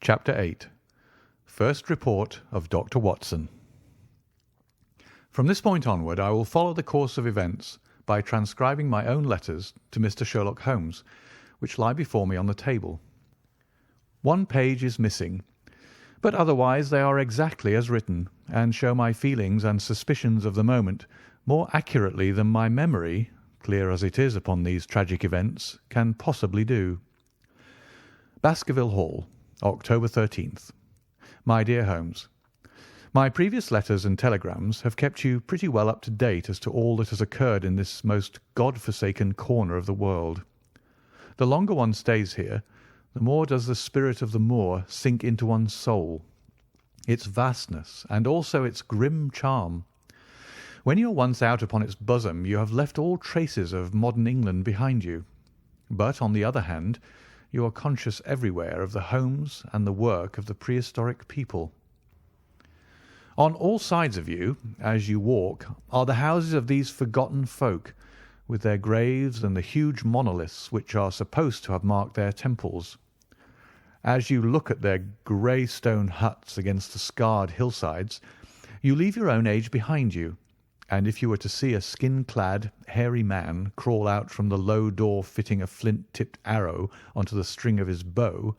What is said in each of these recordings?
Chapter 8. First Report of Dr. Watson. From this point onward I will follow the course of events by transcribing my own letters to Mr. Sherlock Holmes, which lie before me on the table. One page is missing, but otherwise they are exactly as written, and show my feelings and suspicions of the moment more accurately than my memory, clear as it is upon these tragic events, can possibly do. Baskerville Hall, October 13th. My dear Holmes, my previous letters and telegrams have kept you pretty well up to date as to all that has occurred in this most God-forsaken corner of the world. The longer one stays here, the more does the spirit of the moor sink into one's soul, its vastness, and also its grim charm. When you are once out upon its bosom, you have left all traces of modern England behind you. But, on the other hand, you are conscious everywhere of the homes and the work of the prehistoric people. On all sides of you, as you walk, are the houses of these forgotten folk, with their graves and the huge monoliths which are supposed to have marked their temples. As you look at their grey stone huts against the scarred hillsides, you leave your own age behind you, and if you were to see a skin-clad, hairy man crawl out from the low door fitting a flint-tipped arrow onto the string of his bow,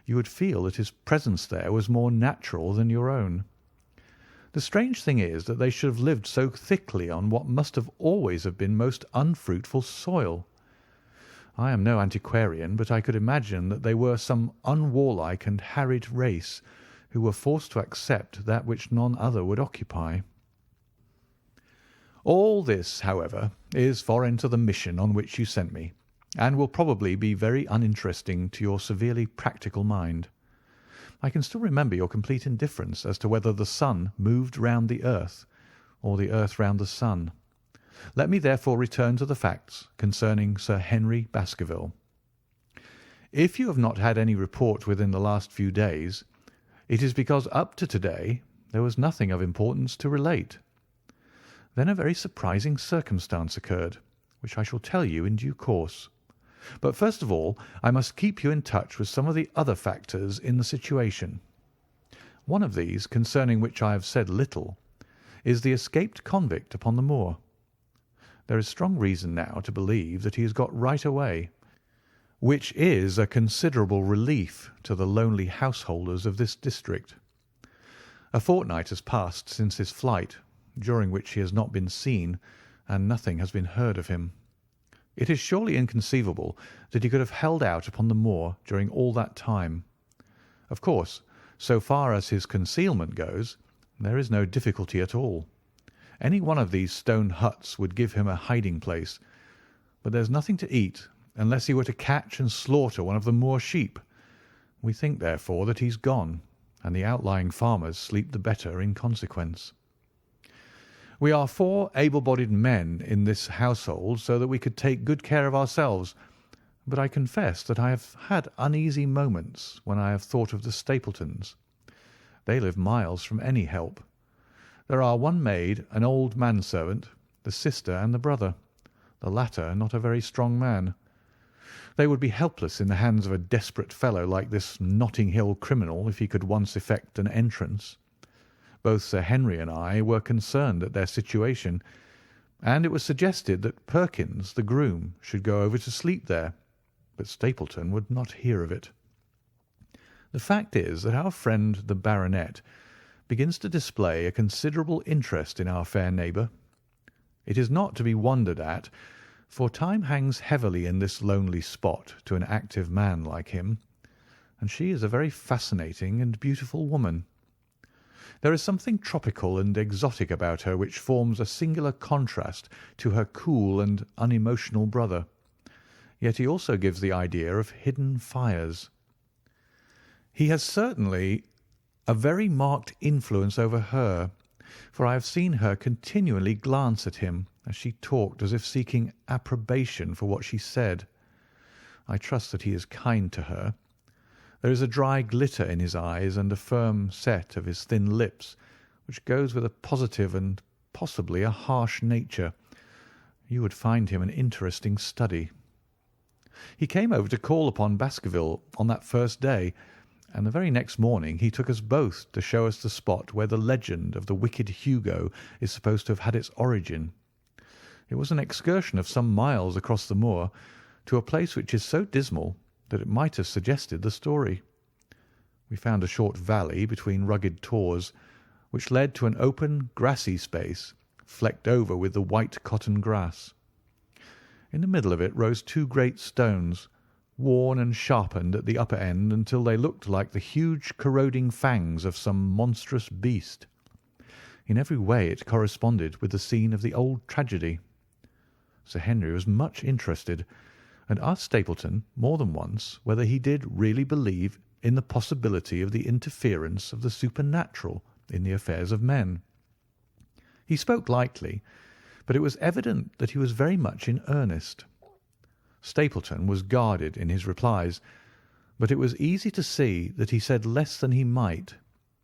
you would feel that his presence there was more natural than your own. The strange thing is that they should have lived so thickly on what must have always have been most unfruitful soil. I am no antiquarian, but I could imagine that they were some unwarlike and harried race who were forced to accept that which none other would occupy. All this, however, is foreign to the mission on which you sent me, and will probably be very uninteresting to your severely practical mind. I can still remember your complete indifference as to whether the sun moved round the earth, or the earth round the sun. Let me therefore return to the facts concerning Sir Henry Baskerville. If you have not had any report within the last few days, it is because up to today there was nothing of importance to relate. Then a very surprising circumstance occurred, which I shall tell you in due course. But first of all, I must keep you in touch with some of the other factors in the situation. One of these, concerning which I have said little, is the escaped convict upon the moor. There is strong reason now to believe that he has got right away, which is a considerable relief to the lonely householders of this district. A fortnight has passed since his flight, during which he has not been seen, and nothing has been heard of him. It is surely inconceivable that he could have held out upon the moor during all that time. Of course, so far as his concealment goes, there is no difficulty at all. Any one of these stone huts would give him a hiding place, but there's nothing to eat unless he were to catch and slaughter one of the moor sheep. We think, therefore, that he's gone, and the outlying farmers sleep the better in consequence. We are 4 able-bodied men in this household, so that we could take good care of ourselves, but I confess that I have had uneasy moments when I have thought of the Stapletons. They live miles from any help. There are one maid, an old manservant, the sister, and the brother, the latter not a very strong man. They would be helpless in the hands of a desperate fellow like this Notting Hill criminal if he could once effect an entrance. Both Sir Henry and I were concerned at their situation, and it was suggested that Perkins, the groom, should go over to sleep there, but Stapleton would not hear of it. The fact is that our friend the baronet begins to display a considerable interest in our fair neighbour. It is not to be wondered at, for time hangs heavily in this lonely spot to an active man like him, and she is a very fascinating and beautiful woman. There is something tropical and exotic about her which forms a singular contrast to her cool and unemotional brother, yet he also gives the idea of hidden fires. He has certainly a very marked influence over her, for I have seen her continually glance at him as she talked as if seeking approbation for what she said. I trust that he is kind to her. There is a dry glitter in his eyes and a firm set of his thin lips, which goes with a positive and possibly a harsh nature. You would find him an interesting study. He came over to call upon Baskerville on that first day, and the very next morning he took us both to show us the spot where the legend of the wicked Hugo is supposed to have had its origin. It was an excursion of some miles across the moor to a place which is so dismal that it might have suggested the story. We found a short valley between rugged tors, which led to an open, grassy space flecked over with the white cotton grass. In the middle of it rose two great stones, worn and sharpened at the upper end until they looked like the huge corroding fangs of some monstrous beast. In every way it corresponded with the scene of the old tragedy. Sir Henry was much interested, and asked Stapleton more than once whether he did really believe in the possibility of the interference of the supernatural in the affairs of men. He spoke lightly, but it was evident that he was very much in earnest. Stapleton was guarded in his replies, but it was easy to see that he said less than he might,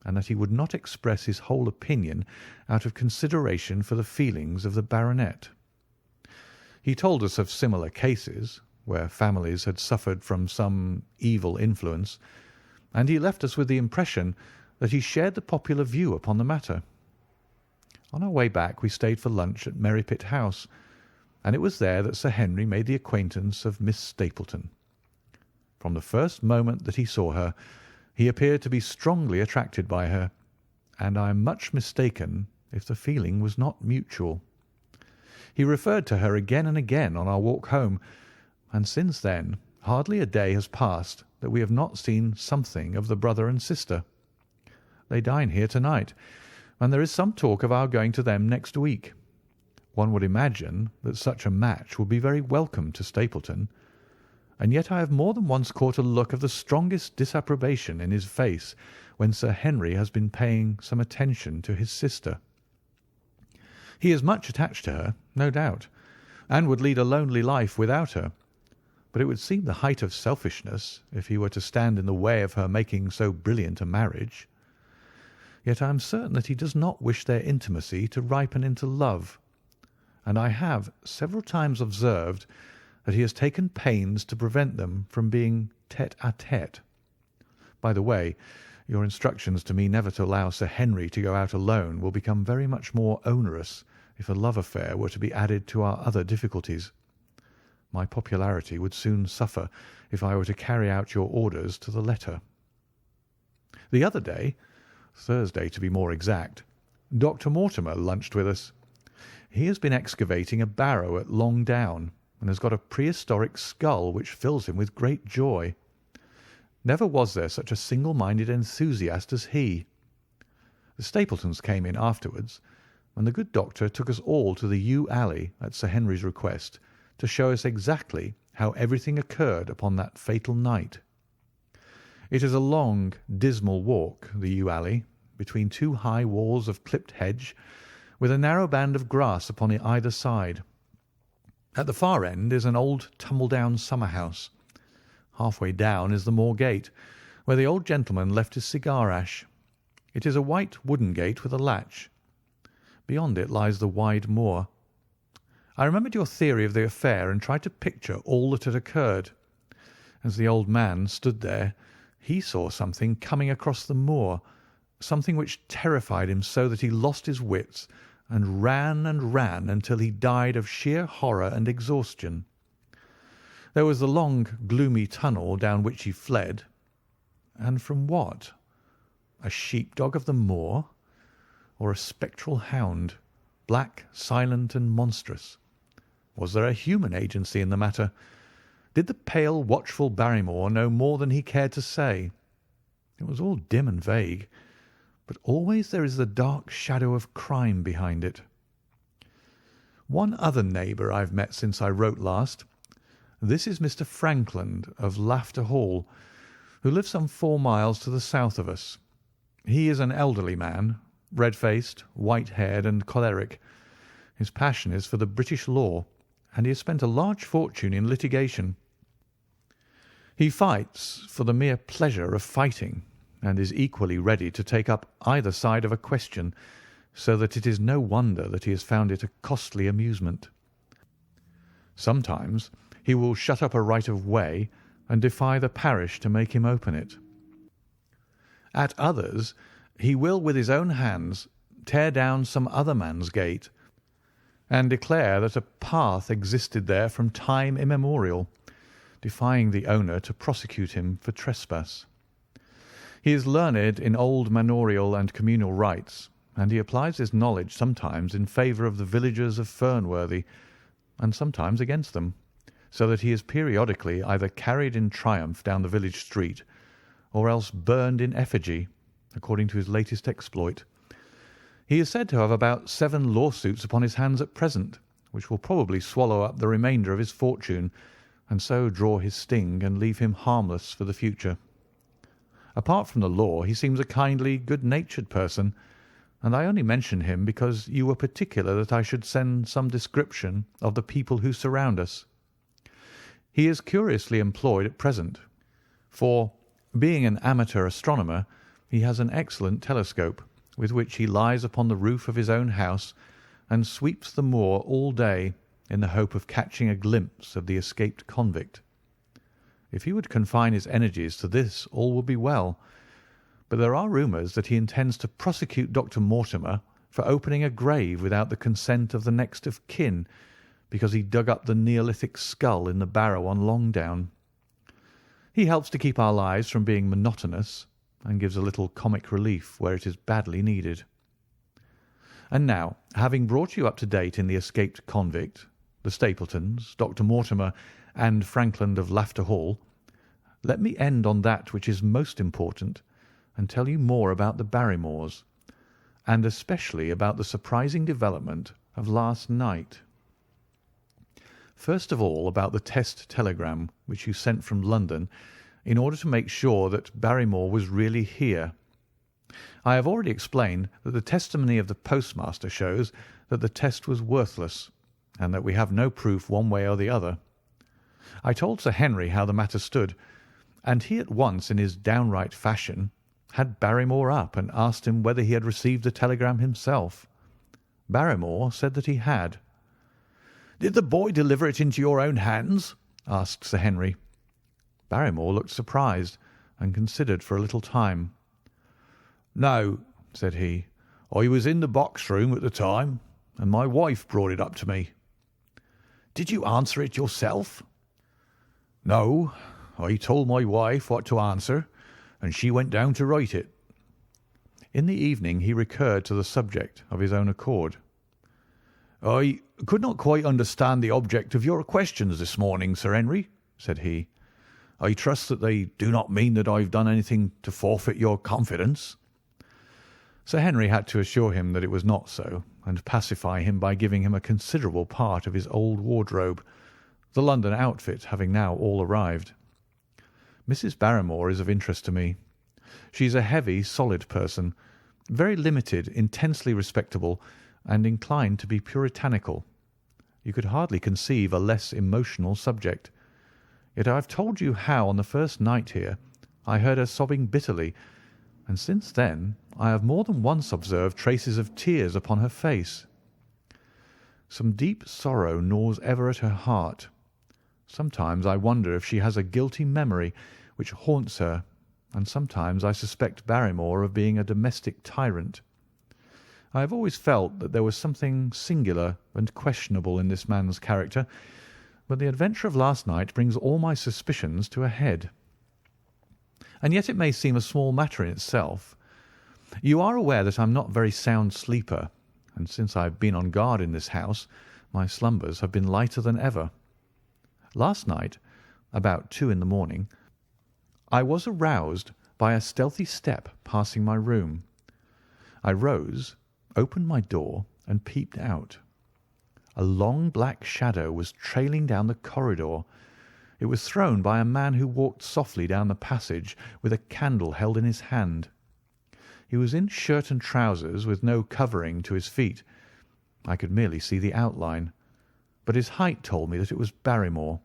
and that he would not express his whole opinion out of consideration for the feelings of the baronet. He told us of similar cases, where families had suffered from some evil influence, and he left us with the impression that he shared the popular view upon the matter. On our way back we stayed for lunch at Merripit House, and it was there that Sir Henry made the acquaintance of Miss Stapleton. From the first moment that he saw her, he appeared to be strongly attracted by her, and I am much mistaken if the feeling was not mutual. He referred to her again and again on our walk home, and since then hardly a day has passed that we have not seen something of the brother and sister. They dine here tonight, and there is some talk of our going to them next week. One would imagine that such a match would be very welcome to Stapleton, and yet I have more than once caught a look of the strongest disapprobation in his face when Sir Henry has been paying some attention to his sister. He is much attached to her, no doubt, and would lead a lonely life without her, but it would seem the height of selfishness if he were to stand in the way of her making so brilliant a marriage. Yet I am certain that he does not wish their intimacy to ripen into love, and I have several times observed that he has taken pains to prevent them from being tête-à-tête. By the way, your instructions to me never to allow Sir Henry to go out alone will become very much more onerous if a love affair were to be added to our other difficulties. My popularity would soon suffer if I were to carry out your orders to the letter. The other day, Thursday to be more exact, Dr. Mortimer lunched with us. He has been excavating a barrow at Long Down, and has got a prehistoric skull which fills him with great joy. Never was there such a single-minded enthusiast as he. The Stapletons came in afterwards, and the good doctor took us all to the yew alley at Sir Henry's request to show us exactly how everything occurred upon that fatal night. It is a long, dismal walk, the yew alley, between two high walls of clipped hedge, with a narrow band of grass upon either side. At the far end is an old tumble-down summer-house. Halfway down is the Moor gate, where the old gentleman left his cigar-ash. It is a white wooden gate with a latch. Beyond it lies the wide moor. I remembered your theory of the affair and tried to picture all that had occurred. As the old man stood there, he saw something coming across the moor, something which terrified him so that he lost his wits and ran until he died of sheer horror and exhaustion. There was the long, gloomy tunnel down which he fled. And from what? A sheepdog of the moor? Or a spectral hound, black, silent, and monstrous? Was there a human agency in the matter? Did the pale, watchful Barrymore know more than he cared to say? It was all dim and vague, but always there is the dark shadow of crime behind it. One other neighbour I've met since I wrote last. This is Mr. Frankland of Laughter Hall, who lives some 4 miles to the south of us. He is an elderly man, red-faced, white-haired, and choleric. His passion is for the British law, and he has spent a large fortune in litigation. He fights for the mere pleasure of fighting, and is equally ready to take up either side of a question, so that it is no wonder that he has found it a costly amusement. Sometimes he will shut up a right of way and defy the parish to make him open it. At others, he will with his own hands tear down some other man's gate and declare that a path existed there from time immemorial, defying the owner to prosecute him for trespass. He is learned in old manorial and communal rights, and he applies his knowledge sometimes in favour of the villagers of Fernworthy, and sometimes against them, so that he is periodically either carried in triumph down the village street, or else burned in effigy, according to his latest exploit. He is said to have about 7 lawsuits upon his hands at present, which will probably swallow up the remainder of his fortune, and so draw his sting and leave him harmless for the future. Apart from the law, he seems a kindly, good-natured person, and I only mention him because you were particular that I should send some description of the people who surround us. He is curiously employed at present, for, being an amateur astronomer, he has an excellent telescope, with which he lies upon the roof of his own house and sweeps the moor all day in the hope of catching a glimpse of the escaped convict. If he would confine his energies to this, all would be well, but there are rumours that he intends to prosecute Dr. Mortimer for opening a grave without the consent of the next of kin, because he dug up the Neolithic skull in the barrow on Longdown. He helps to keep our lives from being monotonous, and gives a little comic relief where it is badly needed. And now, having brought you up to date in the escaped convict, the Stapletons, Dr. Mortimer, and Frankland of Lafter Hall, let me end on that which is most important, and tell you more about the Barrymores, and especially about the surprising development of last night. First of all, about the test telegram which you sent from London in order to make sure that Barrymore was really here. I have already explained that the testimony of the postmaster shows that the test was worthless, and that we have no proof one way or the other. I told Sir Henry how the matter stood, and he at once, in his downright fashion, had Barrymore up and asked him whether he had received the telegram himself. Barrymore said that he had. "Did the boy deliver it into your own hands?" asked Sir Henry. Barrymore looked surprised, and considered for a little time. "No," said he. "I was in the box-room at the time, and my wife brought it up to me." "Did you answer it yourself?" "No, I told my wife what to answer, and she went down to write it." In the evening he recurred to the subject of his own accord. "I could not quite understand the object of your questions this morning, Sir Henry," said he. "I trust that they do not mean that I have done anything to forfeit your confidence." Sir Henry had to assure him that it was not so, and pacify him by giving him a considerable part of his old wardrobe, the London outfit having now all arrived. Mrs. Barrymore is of interest to me. She is a heavy, solid person, very limited, intensely respectable, and inclined to be puritanical. You could hardly conceive a less emotional subject. Yet I have told you how, on the first night here, I heard her sobbing bitterly, and since then I have more than once observed traces of tears upon her face. Some deep sorrow gnaws ever at her heart. Sometimes I wonder if she has a guilty memory which haunts her, and sometimes I suspect Barrymore of being a domestic tyrant. I have always felt that there was something singular and questionable in this man's character, but the adventure of last night brings all my suspicions to a head. And yet it may seem a small matter in itself. You are aware that I am not a very sound sleeper, and since I have been on guard in this house, my slumbers have been lighter than ever. Last night, about 2 in the morning, I was aroused by a stealthy step passing my room. I rose, opened my door, and peeped out. A long black shadow was trailing down the corridor. It was thrown by a man who walked softly down the passage with a candle held in his hand. He was in shirt and trousers with no covering to his feet. I could merely see the outline, but his height told me that it was Barrymore.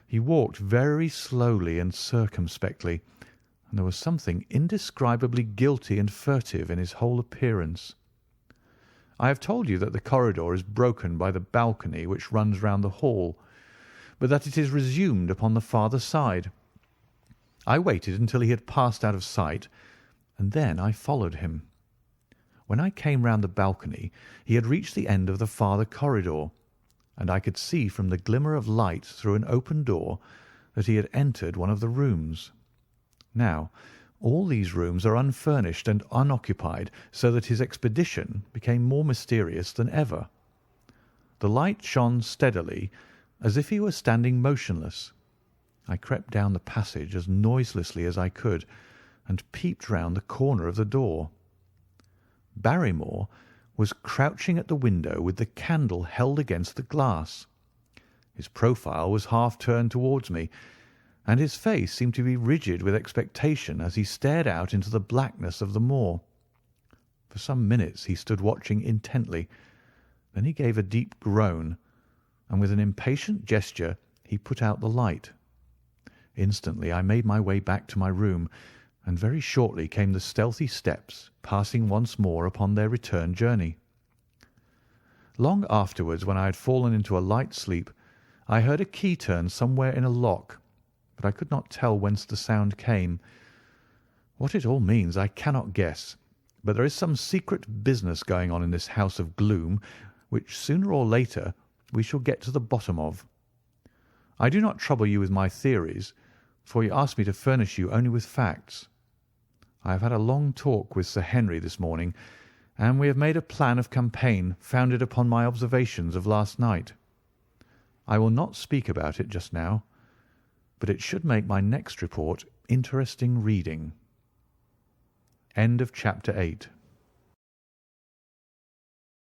He walked very slowly and circumspectly, and there was something indescribably guilty and furtive in his whole appearance. I have told you that the corridor is broken by the balcony which runs round the hall, but that it is resumed upon the farther side. I waited until he had passed out of sight, and then I followed him. When I came round the balcony he had reached the end of the farther corridor, and I could see from the glimmer of light through an open door that he had entered one of the rooms. Now, all these rooms are unfurnished and unoccupied, so that his expedition became more mysterious than ever. The light shone steadily, as if he were standing motionless. I crept down the passage as noiselessly as I could, and peeped round the corner of the door. Barrymore was crouching at the window with the candle held against the glass. His profile was half turned towards me, and his face seemed to be rigid with expectation as he stared out into the blackness of the moor. For some minutes he stood watching intently. Then he gave a deep groan, and with an impatient gesture he put out the light. Instantly I made my way back to my room, and very shortly came the stealthy steps, passing once more upon their return journey. Long afterwards, when I had fallen into a light sleep, I heard a key turn somewhere in a lock, but I could not tell whence the sound came. What it all means I cannot guess, but there is some secret business going on in this house of gloom, which sooner or later we shall get to the bottom of. I do not trouble you with my theories, for you asked me to furnish you only with facts. I have had a long talk with Sir Henry this morning, and we have made a plan of campaign founded upon my observations of last night. I will not speak about it just now, but it should make my next report interesting reading. End of chapter 8.